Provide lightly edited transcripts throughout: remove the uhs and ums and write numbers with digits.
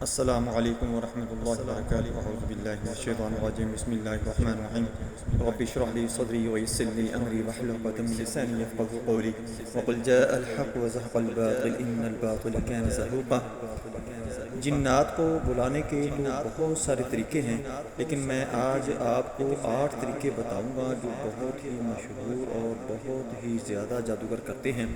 السلام علیکم ورحمۃ اللہ وبرکاتہ اعوذ باللہ من الشیطان الرجیم بسم اللہ الرحمن الرحیم رب اشرح لي صدری ويسر لي امری واحلل عقدۃ من لسانی یفقهوا قولی وقل جاء الحق وزهق الباطل ان الباطل كان زهوقا۔ جنات کو بلانے کے تو بہت سارے طریقے ہیں، لیکن میں آج آپ کو 8 طریقے بتاؤں گا جو بہت ہی مشہور اور بہت ہی زیادہ جادوگر کرتے ہیں۔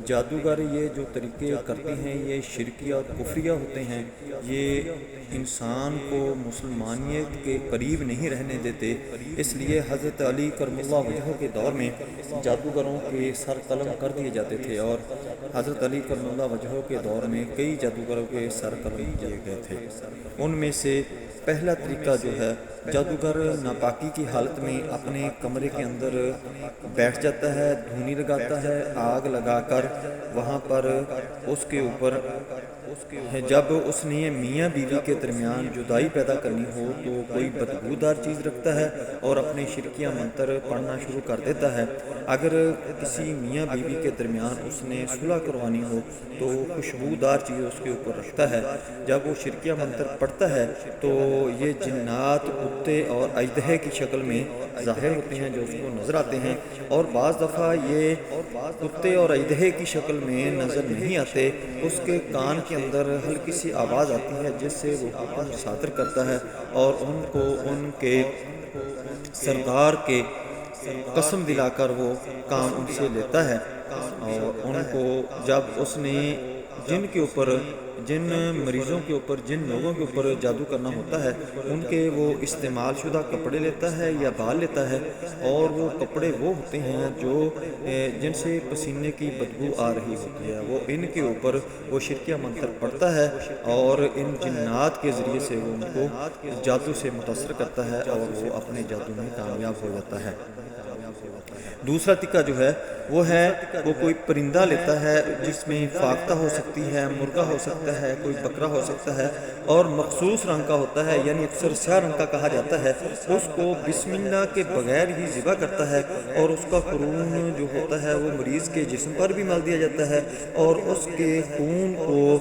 جادوگر یہ جو طریقے کرتے ہیں یہ شرکیہ اور کفریہ ہوتے ہیں۔ یہ انسان کو مسلمانیت کے قریب نہیں رہنے دیتے، اس لیے حضرت علی کرم اللہ وجہہ کے دور میں جادوگروں کے سر قلم کر دیے جاتے تھے، اور حضرت علی کرم اللہ وجہہ کے دور میں کئی جادوگروں کے سر قلم کیے گئے تھے۔ ان میں سے پہلا طریقہ جو ہے، جادوگر ناپاکی کی حالت میں اپنے کمرے کے اندر بیٹھ جاتا ہے، دھونی لگاتا ہے، آگ لگا کر وہاں پر اس کے اوپر جب اس نے میاں بیوی کے درمیان جدائی پیدا کرنی ہو تو کوئی بدبودار چیز رکھتا ہے اور اپنے شرکیہ منتر پڑھنا شروع کر دیتا ہے۔ اگر کسی میاں بیوی کے درمیان اس نے صلح کروانی ہو تو خوشبودار چیز اس کے اوپر رکھتا ہے۔ جب وہ شرکیہ منتر پڑھتا ہے تو یہ جنات کتے اور اژدہے کی شکل میں ظاہر ہوتے ہیں جو اس کو نظر آتے ہیں، اور بعض دفعہ یہ کتے اور اژدہے کی شکل میں نظر نہیں آتے، اس کے کان کے اندر ہلکی سی آواز آتی ہے جس سے وہ حکم صادر کرتا ہے اور ان کو ان کے سردار کے قسم دلا کر وہ کام ان سے لیتا ہے، اور ان کو جب اس نے جن مریضوں کے اوپر، جن لوگوں کے اوپر جادو کرنا ہوتا ہے ان کے وہ استعمال شدہ کپڑے لیتا ہے یا بال لیتا ہے، اور وہ کپڑے وہ ہوتے ہیں جو جن سے پسینے کی بدبو آ رہی ہوتی ہے، وہ ان کے اوپر وہ شرکیہ منتر پڑھتا ہے اور ان جنات کے ذریعے سے وہ ان کو جادو سے متاثر کرتا ہے اور وہ اپنے جادو میں کامیاب ہو جاتا ہے۔ دوسرا طریقہ جو ہے وہ کوئی پرندہ لیتا ہے جس میں فاختہ ہو سکتی ہے، مرغا ہو سکتا ہے، کوئی بکرا ہو سکتا ہے، اور مخصوص رنگ کا ہوتا ہے، یعنی اکثر سیاہ رنگ کا کہا جاتا ہے۔ اس کو بسم اللہ کے بغیر ہی ذبح کرتا ہے اور اس کا خون جو ہوتا ہے وہ مریض کے جسم پر بھی مل دیا جاتا ہے، اور اس کے خون کو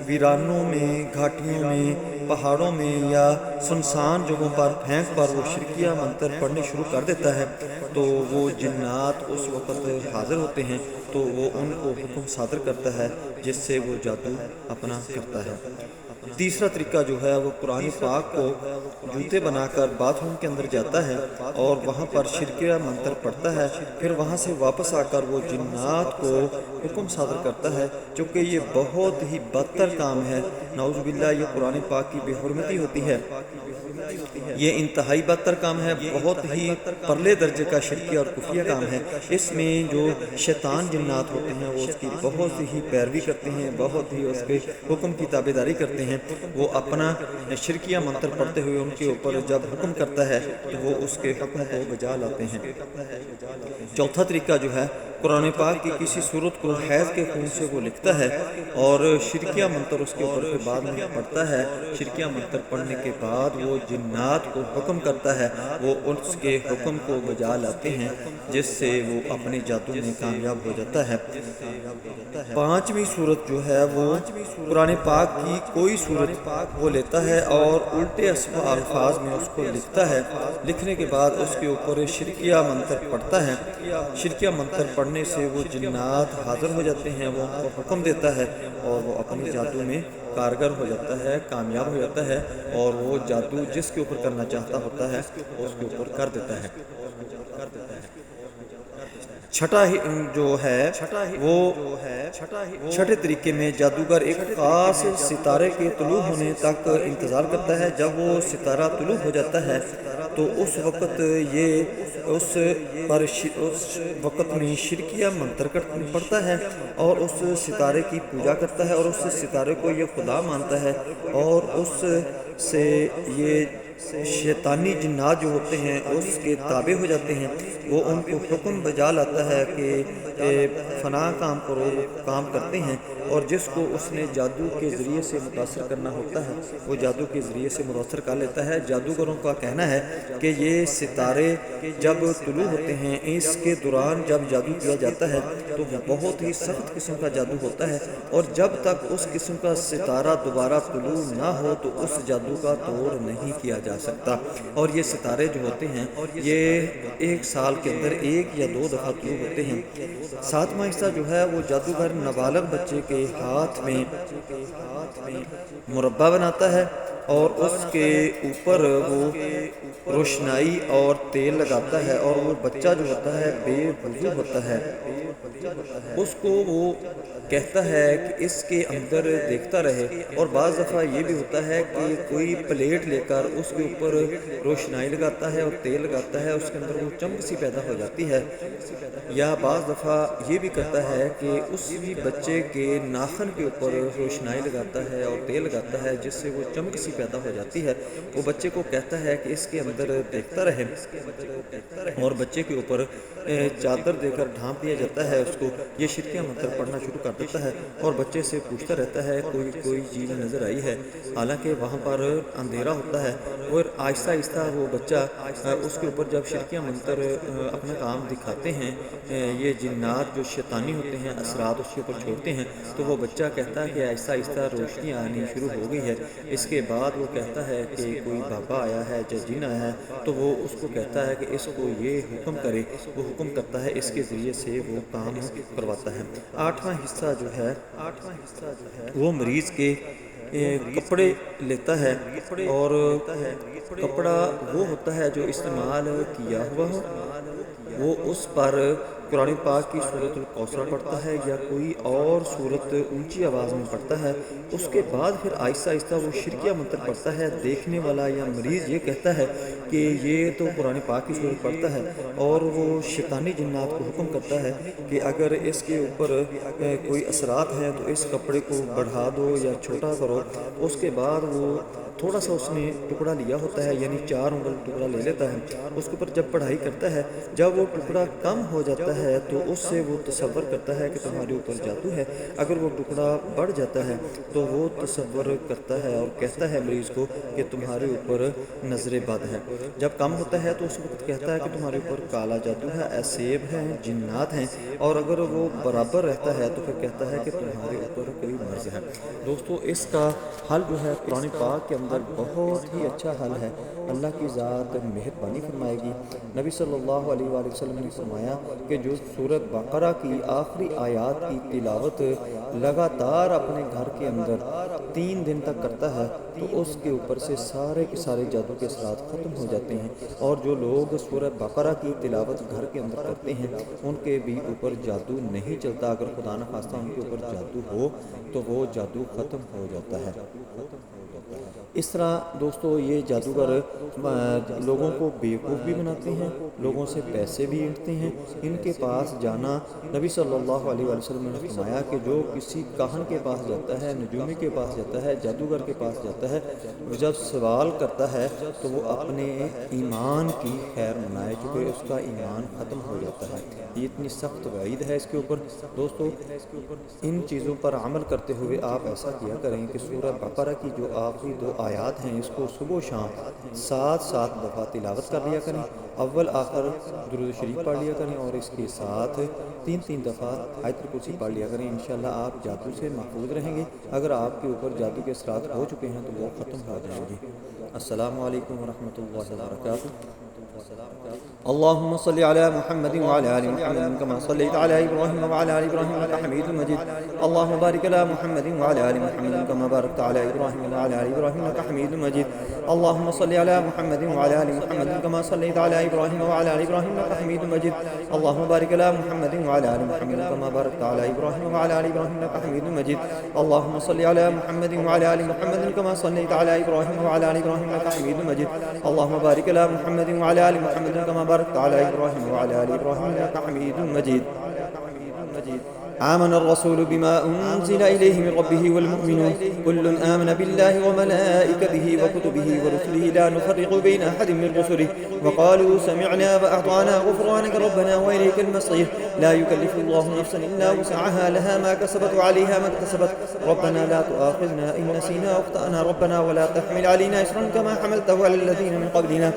ویرانوں میں، گھاٹیوں میں، پہاڑوں میں یا سنسان جگہوں پر پھینک پر وہ شرکیہ منتر پڑھنے شروع کر دیتا ہے، تو وہ جنات اس وقت حاضر ہوتے ہیں تو وہ ان کو حکم صادر کرتا ہے جس سے وہ جادو اپنا کرتا ہے۔ تیسرا طریقہ جو ہے وہ قرآن پاک کو جوتے بنا کر باتھ روم کے اندر جاتا ہے اور وہاں پر شرکیہ منتر پڑھتا ہے، پھر وہاں سے واپس آ کر وہ جنات کو حکم صادر کرتا ہے، چونکہ یہ بہت ہی بدتر کام ہے، نعوذ باللہ یہ قرآن پاک کی بے حرمتی ہوتی ہے، یہ انتہائی بدتر کام ہے، بہت ہی پرلے درجے کا شرکیہ اور کفریہ کام ہے۔ اس میں جو شیطان جنات ہوتے ہیں وہ اس کی بہت ہی پیروی کرتے ہیں، بہت ہی اس کے حکم کی تابعداری کرتے ہیں، وہ اپنا شرکیہ منتر پڑھتے ہوئے ان کے اوپر جب حکم کرتا ہے تو وہ اس کے حکم کو بجا لاتے ہیں۔ چوتھا طریقہ جو ہے، قرآن پاک کی کسی صورت کو حیض کے خون سے وہ لکھتا ہے اور شرکیہ منتر اس کے اوپر پھر بعد میں پڑھتا ہے۔ شرکیہ منتر پڑھنے کے بعد وہ جنات کو حکم کرتا ہے، وہ اس کے حکم کو بجا لاتے ہیں جس سے وہ اپنے جادو میں کامیاب ہو جاتا ہے۔ پانچویں صورت جو ہے وہ قرآن پاک کی کوئی صورت وہ لیتا ہے اور الٹے الفاظ میں اس کو لکھتا ہے، لکھنے کے بعد اس کے اوپر شرکیہ منتر پڑھتا ہے۔ شرکیہ منتر پڑھنے سے وہ جنات حاضر ہو جاتے ہیں، وہ ان کو حکم دیتا ہے اور وہ اپنے جادو میں کارگر ہو جاتا ہے، کامیاب ہو جاتا ہے، اور وہ جادو جس کے اوپر کرنا چاہتا ہوتا ہے اس کے اوپر کر دیتا ہے۔ چھٹا جو ہے وہ چھٹے طریقے میں جادوگر ایک خاص ستارے کے طلوع ہونے تک انتظار کرتا ہے۔ جب وہ ستارہ طلوع ہو جاتا ہے تو اس وقت میں شرکیہ منتر پڑھتا ہے اور اس ستارے کی پوجا کرتا ہے اور اس ستارے کو یہ خدا مانتا ہے، اور اس سے یہ شیطانی جنات جو ہوتے ہیں اس کے تابع ہو جاتے ہیں۔ وہ ان کو حکم بجا لاتا ہے کہ فلاں کام کرو، کام کرتے ہیں، اور جس کو اس نے جادو کے ذریعے سے متاثر کرنا ہوتا ہے وہ جادو کے ذریعے سے متاثر کر لیتا ہے۔ جادوگروں کا کہنا ہے کہ یہ ستارے جب طلوع ہوتے ہیں، اس کے دوران جب جادو کیا جاتا ہے تو وہ بہت ہی سخت قسم کا جادو ہوتا ہے، اور جب تک اس قسم کا ستارہ دوبارہ طلوع نہ ہو تو اس جادو کا توڑ نہیں کیا جا سکتا۔ اور یہ ستارے جو ہوتے ہیں یہ ایک سال کے اندر 1 یا 2 دفعہ طلوع ہوتے ہیں۔ 7واں حصہ جو ہے وہ جادوگر نابالغ بچے کے ہاتھ میں مربع بناتا ہے اور اس کے اوپر وہ روشنائی اور تیل لگاتا ہے، اور وہ بچہ جو ہوتا ہے بے وضو ہوتا ہے، اس کو وہ کہتا ہے کہ اس کے اندر دیکھتا رہے۔ اور بعض دفعہ یہ بھی ہوتا ہے کہ کوئی پلیٹ لے کر اس کے اوپر روشنائی لگاتا ہے اور تیل لگاتا ہے، اس کے اندر وہ چمک سی پیدا ہو جاتی ہے۔ یا بعض دفعہ یہ بھی کرتا ہے کہ اس بچے کے ناخن کے اوپر روشنائی لگاتا ہے اور تیل لگاتا ہے، جس سے وہ چمک سی پیدا ہو جاتی ہے۔ وہ بچے کو کہتا ہے کہ اس کے اندر دیکھتا رہے، اور بچے کے اوپر چادر دے کر ڈھانپ دیا جاتا ہے اس کو۔ یہ شرکیہ منتر پڑھنا شروع کر دیتا ہے اور بچے سے پوچھتا رہتا ہے کوئی چیز نظر آئی ہے، حالانکہ وہاں پر اندھیرا ہوتا ہے۔ اور آہستہ آہستہ وہ بچہ اس کے اوپر جب شرکیہ منتر اپنا کام دکھاتے ہیں، یہ جنات جو شیطانی ہوتے ہیں اثرات اس کے اوپر چھوڑتے ہیں، تو وہ بچہ کہتا ہے کہ آہستہ آہستہ روشنی آنی شروع ہو گئی ہے۔ اس کے بعد وہ کہتا ہے کہ کوئی بابا آیا ہے یا جن آیا ہے، تو وہ اس کو کہتا ہے کہ اس کو یہ حکم کرے۔ وہ حکم کرتا ہے، اس کے ذریعے سے وہ کام کرواتا ہے۔ 8واں حصہ جو ہے وہ مریض کے کپڑے لیتا ہے، اور کپڑا وہ ہوتا ہے جو استعمال کیا ہوا ہو، وہ اس پر قرآن پاک کی سورۃ الکوثر پڑھتا ہے یا کوئی اور سورت اونچی آواز میں پڑھتا ہے۔ اس کے بعد پھر آہستہ آہستہ وہ شرکیہ منتر پڑھتا ہے۔ دیکھنے والا یا مریض یہ کہتا ہے کہ یہ تو قرآن پاک کی سورت پڑھتا ہے، اور وہ شیطانی جنات کو حکم کرتا ہے کہ اگر اس کے اوپر کوئی اثرات ہیں تو اس کپڑے کو بڑھا دو یا چھوٹا کرو۔ اس کے بعد وہ تھوڑا سا اس نے ٹکڑا لیا ہوتا ہے، یعنی 4 انگل ٹکڑا لے لیتا ہے، اس کے اوپر جب پڑھائی کرتا ہے، جب وہ ٹکڑا کم ہو جاتا ہے تو اس سے وہ تصور کرتا ہے کہ تمہارے اوپر جادو ہے۔ اگر وہ ٹکڑا بڑھ جاتا ہے تو وہ تصور کرتا ہے اور کہتا ہے مریض کو کہ تمہارے اوپر نظر بد ہے۔ جب کم ہوتا ہے تو اس وقت کہتا ہے کہ تمہارے اوپر کالا جادو ہے، ایسیب ہیں، جنات ہیں، اور اگر وہ برابر رہتا ہے تو پھر کہتا ہے کہ تمہارے اوپر کوئی مرض ہے۔ دوستو اس کا حل جو ہے قرآن پاک کے اندر بہت ہی اچھا حل ہے۔ اللہ کی ذات مہربانی فرمائے گی۔ نبی صلی اللہ علیہ وآلہ وسلم نے فرمایا کہ جو سورۃ بقرہ کی آخری آیات کی تلاوت لگاتار اپنے گھر کے اندر 3 دن تک کرتا ہے تو اس کے اوپر سے سارے کے سارے جادو کے اثرات ختم ہو جاتے ہیں۔ اور جو لوگ سورۃ بقرہ کی تلاوت گھر کے اندر کرتے ہیں ان کے بھی اوپر جادو نہیں چلتا۔ اگر خدا نخواستہ ان کے اوپر جادو ہو تو وہ جادو ختم ہو جاتا ہے۔ اس طرح دوستو یہ جادوگر لوگوں کو بیوقوف بھی بناتے ہیں، لوگوں سے پیسے بھی اینٹتے ہیں۔ ان کے پاس جانا، نبی صلی اللہ علیہ وآلہ وسلم نے فرمایا کہ جو کسی کاہن کے پاس جاتا ہے، نجومی کے پاس جاتا ہے، جادوگر کے پاس جاتا ہے، جب سوال کرتا ہے تو وہ اپنے ایمان کی خیر منائے، چونکہ اس کا ایمان ختم ہو جاتا ہے۔ یہ اتنی سخت وعید ہے اس کے اوپر۔ دوستو ان چیزوں پر عمل کرتے ہوئے آپ ایسا کیا کریں کہ سورہ بقرہ کی جو آخری 2 آیات ہیں اس کو صبح و شام 7 دفعہ تلاوت کر لیا کریں، اول آخر درود شریف پڑھ لیا کریں، اور اس کے ساتھ 3 دفعہ آیت الکرسی پڑھ لیا کریں۔ انشاءاللہ آپ جادو سے محفوظ رہیں گے۔ اگر آپ کے اوپر جادو کے اثرات ہو چکے ہیں تو وہ ختم ہو جائیں گے۔ السلام علیکم ورحمۃ اللہ وبرکاتہ۔ اللهم صل على محمد وعلى آل محمد كما صليت على إبراهيم وعلى آل إبراهيم إنك حميد مجيد. اللهم بارك على محمد وعلى آل محمد كما باركت على إبراهيم وعلى آل إبراهيم إنك حميد مجيد. اللهم صل على محمد وعلى آل محمد كما صليت على إبراهيم وعلى آل إبراهيم إنك حميد مجيد. اللهم بارك على محمد وعلى آل محمد كما باركت على إبراهيم وعلى آل إبراهيم إنك حميد مجيد. اللهم صل على محمد وعلى آل محمد كما صليت على إبراهيم وعلى آل إبراهيم إنك حميد مجيد. اللهم بارك على محمد وعلى آل محمد كما باركت على إبراهيم وعلى آل إبراهيم إنك حميد مجيد. آمن الرسول بما أنزل إليه من ربه والمؤمنون كل آمن بالله وملائكته وكتبه ورسله لا نفرق بين أحد من رسله وقالوا سمعنا وأطعنا غفرانك ربنا وإليك المصير لا يكلف الله نفسا إلا وسعها لها ما كسبت وعليها ما اكتسبت ربنا لا تؤاخذنا إن نسينا واخطأنا ربنا ولا تحمل علينا إصرا كما حملته على الذين من قبلنا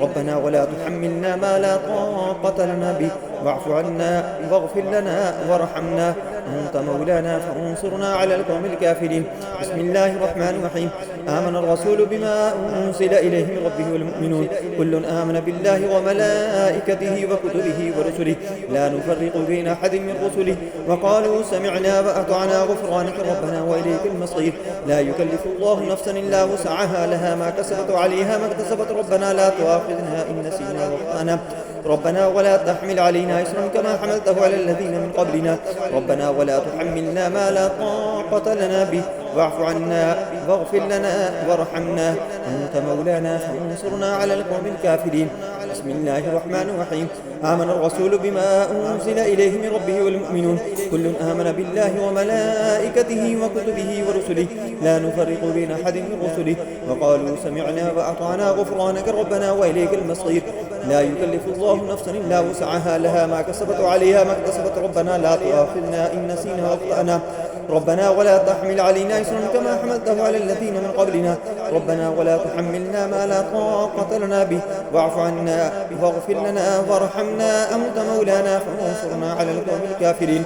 ربنا ولا تحملنا ما لا طاقة لنا به واعف عنا واغفر لنا وارحمنا أنت مولانا فانصرنا على القوم الكافرين بسم الله الرحمن الرحيم آمن الرسول بما أنزل إليه من ربه والمؤمنون كل آمن بالله وملائكته وكتبه ورسله لا نفرق بين أحد من رسله وقالوا سمعنا وأطعنا غفرانك ربنا وإليك المصير لا يكلف الله نفسا إلا وسعها لها ما كسبت وعليها ما اكتسبت ربنا لا تؤاخذنا إن نسينا واخطأنا ربنا ولا تحمل علينا إصرا كما حملته على الذين من قبلنا ربنا ولا تحملنا ما لا طاقة لنا به واعف عنا واغفر لنا وارحمنا أنت مولانا فانصرنا على القوم الكافرين بسم الله الرحمن الرحيم آمن الرسول بما أنزل إليه من ربه والمؤمنون كل آمن بالله وملائكته وكتبه ورسله لا نفرق بين أحد من رسله وقالوا سمعنا وأطعنا غفرانك ربنا وإليك المصير لا يكلف الله نفسا إلا وسعها لها ما كسبت وعليها ما اكتسبت ربنا لا تؤاخذنا إن نسينا واخطأنا ربنا ولا تحمل علينا إصرا كما حملته على الذين من قبلنا ربنا ولا تحملنا ما لا طاقة لنا به واعف عنا واغفر لنا وارحمنا أنت مولانا فانصرنا على القوم الكافرين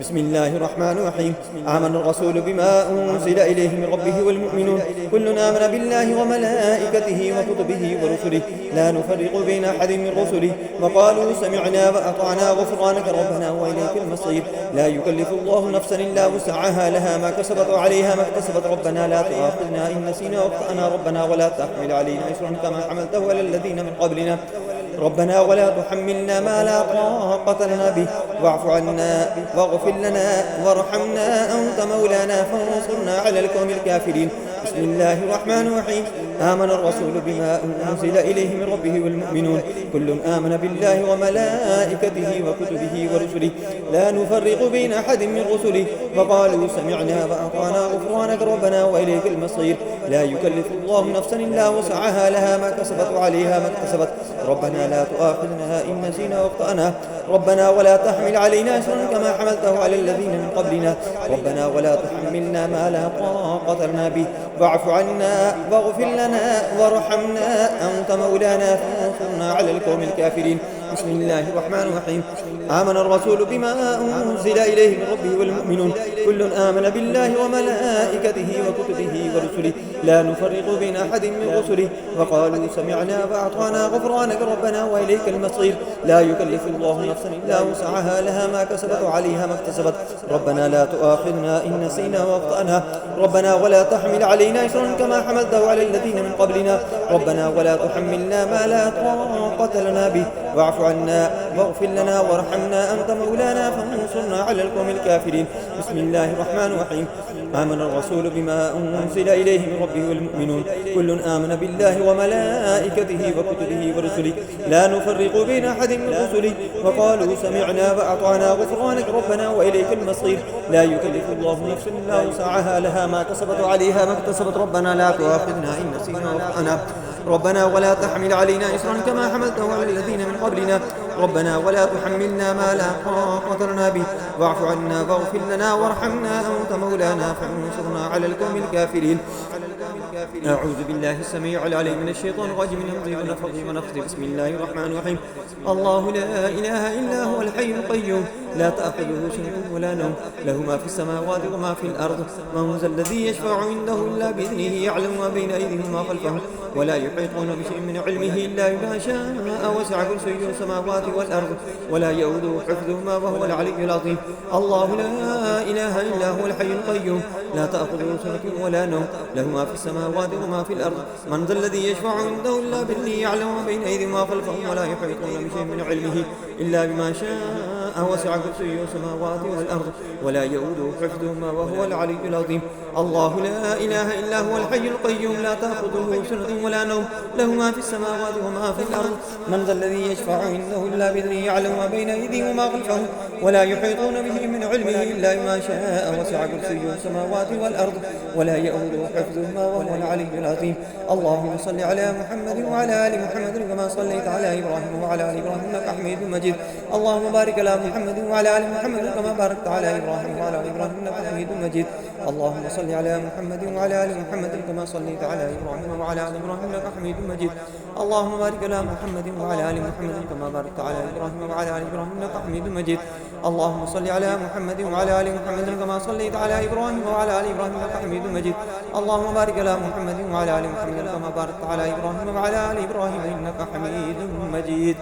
بسم الله الرحمن الرحيم آمن الرسول بما أنزل إليه من ربه والمؤمنون كل آمن بالله وملائكته وكتبه ورسله لا نفرق بين أحد من رسله وقالوا سمعنا وأطعنا غفرانك ربنا وإليك المصير لا يكلف الله نفسا إلا وسعها لها ما كسبت وعليها ما اكتسبت ربنا لا تؤاخذنا إن نسينا واخطأنا ربنا ولا تحمل علينا إصرا كما حملته على الذين من قبلنا ربنا ولا تحملنا ما لا طاقة لنا به واعف عنا واغفر لنا وارحمنا أنت مولانا فانصرنا على القوم الكافرين بسم الله الرحمن الرحيم آمن الرسول بما أنزل إليه من ربه والمؤمنون كل آمن بالله وملائكته وكتبه ورسله لا نفرق بين أحد من رسله وقالوا سمعنا وأطعنا غفرانك ربنا وإليك المصير لا يكلف الله نفسا إلا وسعها لها ما كسبت وعليها ما اكتسبت ربنا لا تؤاخذنا إن نسينا واخطأنا ربنا ولا تحمل علينا إصرا كما حملته على الذين من قبلنا ربنا ولا تحملنا ما لا طاقة لنا به واعف عنا واغفر لنا وارحمنا أنت مولانا فانصرنا على القوم الكافرين بسم الله الرحمن الرحيم آمن الرسول بما أنزل إليه من ربه والمؤمنون كل آمن بالله وملائكته وكتبه ورسله لا نفرق بين أحد من رسله وقالوا سمعنا وأطعنا غفرانك ربنا وإليك المصير لا يكلف الله نفسا إلا وسعها لها ما كسبت وعليها ما اكتسبت ربنا لا تؤاخذنا إن نسينا واخطأنا ربنا ولا تحمل علينا إصرا كما حملته على الذين من قبلنا ربنا ولا تحملنا ما لا طاقة لنا به واعف عنا واغفر لنا وارحمنا أنت مولانا فانصرنا على القوم الكافرين بسم الله الرحمن الرحيم آمن الرسول بما أنزل إليه من ربه والمؤمنون كل آمن بالله وملائكته وكتبه ورسله لا نفرق بين أحد من رسله وقالوا سمعنا وأطعنا غفرانك ربنا وإليك المصير لا يكلف الله نفسا إلا وسعها لها ما كسبت وعليها ما اكتسبت ربنا لا تؤاخذنا إن نسينا واخطأنا ربنا ولا تحمل علينا إصرا كما حملته على الذين من قبلنا ربنا ولا تحملنا ما لا طاقة لنا به واعف عنا واغفر لنا وارحمنا أنت مولانا فانصرنا على القوم الكافرين أعوذ بالله السميع العليم من الشيطان الرجيم من همزه ونفخه ونفثه بسم الله الرحمن الرحيم الله لا إله إلا هو الحي القيوم لا تأخذه سنة ولا نوم له ما في السماوات وما في الأرض من ذا الذي يشفع عنده إلا بإذنه يعلم ما بين أيديهم وما خلفهم ولا يحيطون بشيء من علمه إلا بما شاء وسع كرسيه السماوات والأرض ولا يؤوده حفظهما وهو العلي العظيم الله لا إله إلا هو الحي القيوم لا تأخذه سنة ولا نوم له ما في السماوات وما في الأرض من ذا الذي يشفع عنده إلا بإذنه يعلم ما بين أيديهم وما خلفهم ولا يحيطون بشيء من علمه إلا بما شاء شاء وسع كرسيه السماوات والأرض ولا يؤوده حفظهما وهو العلي العظيم. الله لا إله إلا هو الحي القيوم لا تأخذه سنة ولا نوم له ما في السماوات وما في الأرض. من ذا الذي يشفع عنده إلا بإذنه يعلم ما بين أيديهم وما خلفهم ولا يحيطون به من علمه إلا بما شاء وسع كرسيه السماوات والأرض ولا يؤوده حفظهما وهو العلي العظيم. اللهم صل على محمد وعلى آل محمد كما صليت على إبراهيم وعلى آل إبراهيم إنك حميد مجيد. اللهم بارك على محمد وعلى آل محمد كما باركت على إبراهيم وعلى آل إبراهيم إنك حميد مجيد. اللهم صل على محمد وعلى آل محمد كما صليت على إبراهيم وعلى آل إبراهيم إنك حميد مجيد. اللهم بارك على محمد وعلى آل محمد كما باركت على إبراهيم وعلى آل إبراهيم إنك حميد مجيد. اللهم صل على محمد وعلى آل محمد كما صليت على إبراهيم وعلى آل إبراهيم إنك حميد مجيد. اللهم بارك على محمد وعلى آل محمد كما باركت على إبراهيم وعلى آل إبراهيم إنك حميد مجيد.